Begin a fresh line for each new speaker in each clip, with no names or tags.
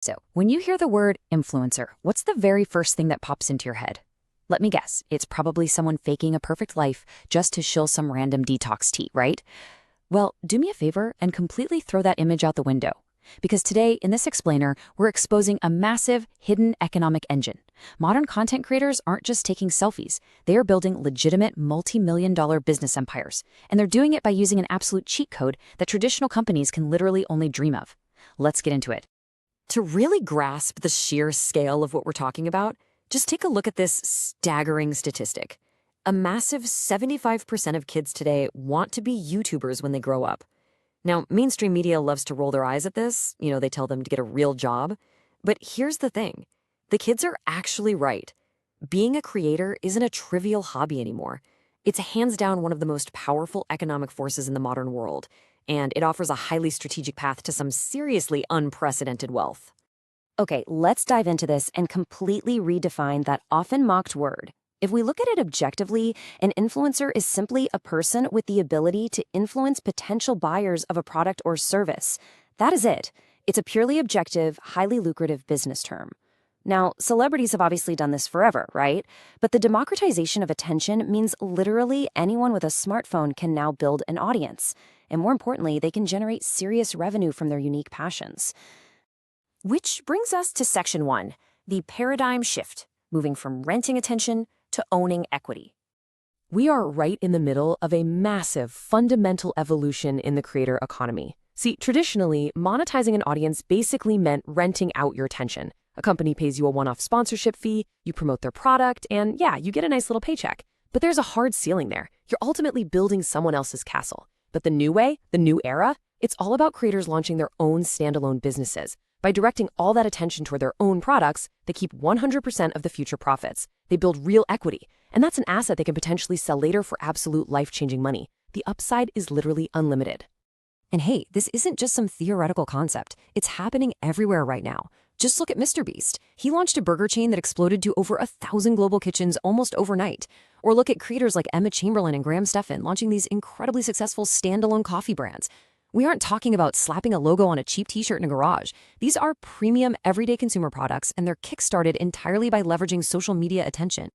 So, when you hear the word influencer, what's the very first thing that pops into your head? Let me guess, it's probably someone faking a perfect life just to shill some random detox tea, right? Well, do me a favor and completely throw that image out the window. Because today, in this explainer, we're exposing a massive, hidden economic engine. Modern content creators aren't just taking selfies. They are building legitimate multi-million-dollar business empires. And they're doing it by using an absolute cheat code that traditional companies can literally only dream of. Let's get into it. To really grasp the sheer scale of what we're talking about, just take a look at this staggering statistic. A massive 75% of kids today want to be YouTubers when they grow up. Now, mainstream media loves to roll their eyes at this. They tell them to get a real job. But here's the thing. The kids are actually right. Being a creator isn't a trivial hobby anymore. It's hands down one of the most powerful economic forces in the modern world, and it offers a highly strategic path to some seriously unprecedented wealth. Okay, let's dive into this and completely redefine that often mocked word. If we look at it objectively, an influencer is simply a person with the ability to influence potential buyers of a product or service. That is it. It's a purely objective, highly lucrative business term. Now, celebrities have obviously done this forever, right? But the democratization of attention means literally anyone with a smartphone can now build an audience. And more importantly, they can generate serious revenue from their unique passions. Which brings us to Section 1, the paradigm shift, moving from renting attention to owning equity.
We are right in the middle of a massive, fundamental evolution in the creator economy. See, traditionally, monetizing an audience basically meant renting out your attention. A company pays you a one-off sponsorship fee, you promote their product, and yeah, you get a nice little paycheck. But there's a hard ceiling there. You're ultimately building someone else's castle. But the new way, the new era, it's all about creators launching their own standalone businesses. By directing all that attention toward their own products, they keep 100% of the future profits. They build real equity, and that's an asset they can potentially sell later for absolute life-changing money. The upside is literally unlimited.
And hey, this isn't just some theoretical concept. It's happening everywhere right now. Just look at MrBeast. He launched a burger chain that exploded to over 1,000 global kitchens almost overnight. Or look at creators like Emma Chamberlain and Graham Stephan launching these incredibly successful standalone coffee brands. We aren't talking about slapping a logo on a cheap t-shirt in a garage. These are premium everyday consumer products, and they're kickstarted entirely by leveraging social media attention.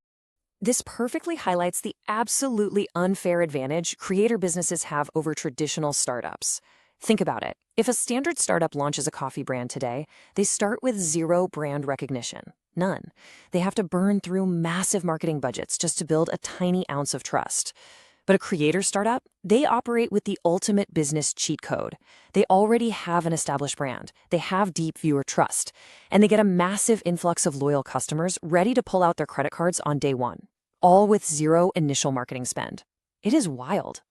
This perfectly highlights the absolutely unfair advantage creator businesses have over traditional startups. Think about it. If a standard startup launches a coffee brand today, they start with zero brand recognition. None. They have to burn through massive marketing budgets just to build a tiny ounce of trust. But a creator startup, they operate with the ultimate business cheat code. They already have an established brand. They have deep viewer trust. And they get a massive influx of loyal customers ready to pull out their credit cards on day one, all with zero initial marketing spend. It is wild.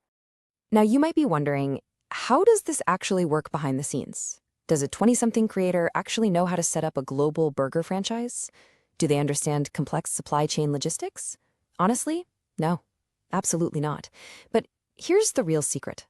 Now, you might be wondering, how does this actually work behind the scenes? Does a 20-something creator actually know how to set up a global burger franchise? Do they understand complex supply chain logistics? Honestly, no. Absolutely not. But here's the real secret.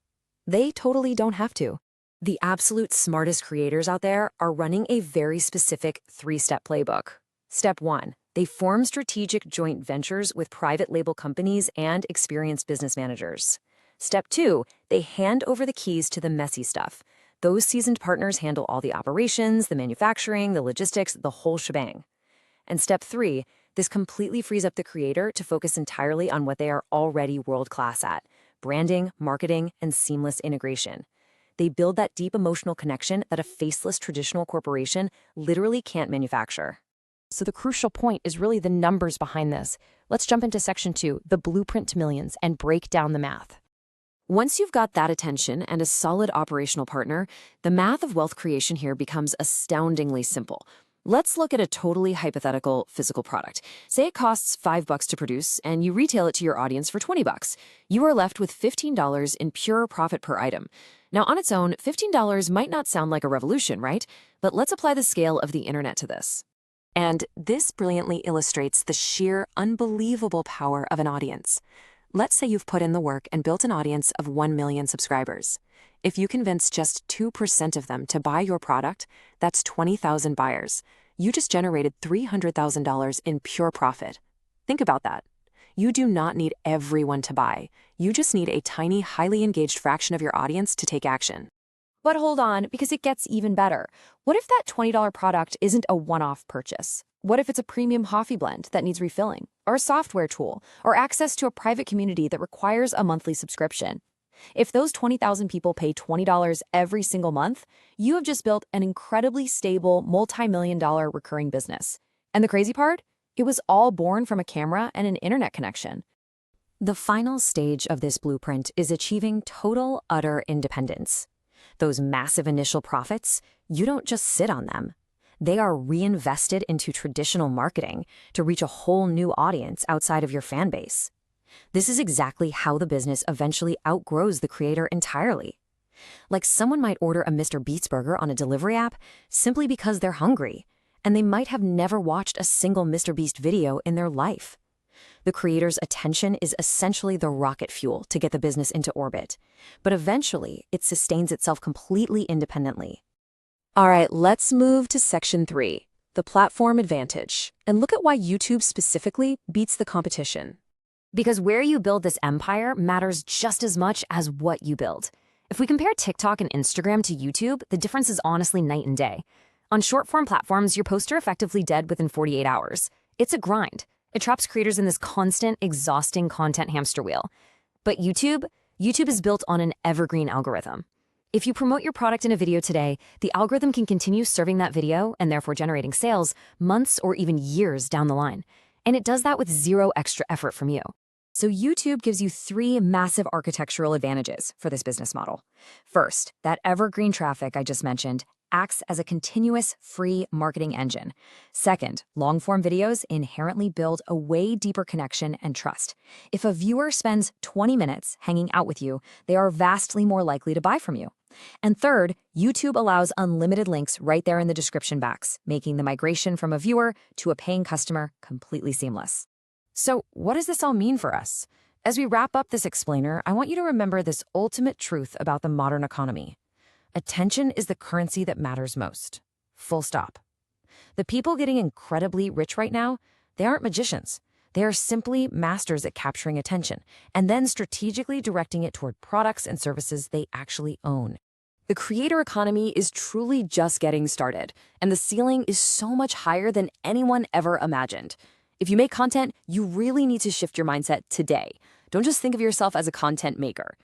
They totally don't have to. The absolute smartest creators out there are running a very specific 3-step playbook. Step 1, they form strategic joint ventures with private label companies and experienced business managers. Step 2, they hand over the keys to the messy stuff. Those seasoned partners handle all the operations, the manufacturing, the logistics, the whole shebang. And Step 3, this completely frees up the creator to focus entirely on what they are already world-class at: branding, marketing, and seamless integration. They build that deep emotional connection that a faceless traditional corporation literally can't manufacture. So the crucial point is really the numbers behind this. Let's jump into Section 2, the blueprint to millions, and break down the math. Once you've got that attention and a solid operational partner, the math of wealth creation here becomes astoundingly simple. Let's look at a totally hypothetical physical product. Say it costs $5 to produce, and you retail it to your audience for $20. You are left with $15 in pure profit per item. Now, on its own, $15 might not sound like a revolution, right? But let's apply the scale of the internet to this. And this brilliantly illustrates the sheer, unbelievable power of an audience. Let's say you've put in the work and built an audience of 1 million subscribers. If you convince just 2% of them to buy your product, that's 20,000 buyers. You just generated $300,000 in pure profit. Think about that. You do not need everyone to buy. You just need a tiny, highly engaged fraction of your audience to take action. But hold on, because it gets even better. What if that $20 product isn't a one-off purchase? What if it's a premium coffee blend that needs refilling, or a software tool, or access to a private community that requires a monthly subscription? If those 20,000 people pay $20 every single month, you have just built an incredibly stable, multi-million-dollar recurring business. And the crazy part? It was all born from a camera and an internet connection. The final stage of this blueprint is achieving total, utter independence. Those massive initial profits, you don't just sit on them. They are reinvested into traditional marketing to reach a whole new audience outside of your fan base. This is exactly how the business eventually outgrows the creator entirely. Like someone might order a MrBeast burger on a delivery app simply because they're hungry, and they might have never watched a single MrBeast video in their life. The creator's attention is essentially the rocket fuel to get the business into orbit, but eventually it sustains itself completely independently. All right, let's move to section 3, the platform advantage, and look at why YouTube specifically beats the competition. Because where you build this empire matters just as much as what you build. If we compare TikTok and Instagram to YouTube, the difference is honestly night and day. On short-form platforms, your posts are effectively dead within 48 hours. It's a grind. It traps creators in this constant, exhausting content hamster wheel. But YouTube is built on an evergreen algorithm. If you promote your product in a video today, the algorithm can continue serving that video and therefore generating sales months or even years down the line. And it does that with zero extra effort from you. So YouTube gives you 3 massive architectural advantages for this business model. First, that evergreen traffic I just mentioned acts as a continuous free marketing engine. Second, long-form videos inherently build a way deeper connection and trust. If a viewer spends 20 minutes hanging out with you, they are vastly more likely to buy from you. And third, YouTube allows unlimited links right there in the description box, making the migration from a viewer to a paying customer completely seamless. So what does this all mean for us? As we wrap up this explainer, I want you to remember this ultimate truth about the modern economy. Attention is the currency that matters most. Full stop. The people getting incredibly rich right now, they aren't magicians. They are simply masters at capturing attention and then strategically directing it toward products and services they actually own. The creator economy is truly just getting started, and the ceiling is so much higher than anyone ever imagined. If you make content, you really need to shift your mindset today. Don't just think of yourself as a content maker.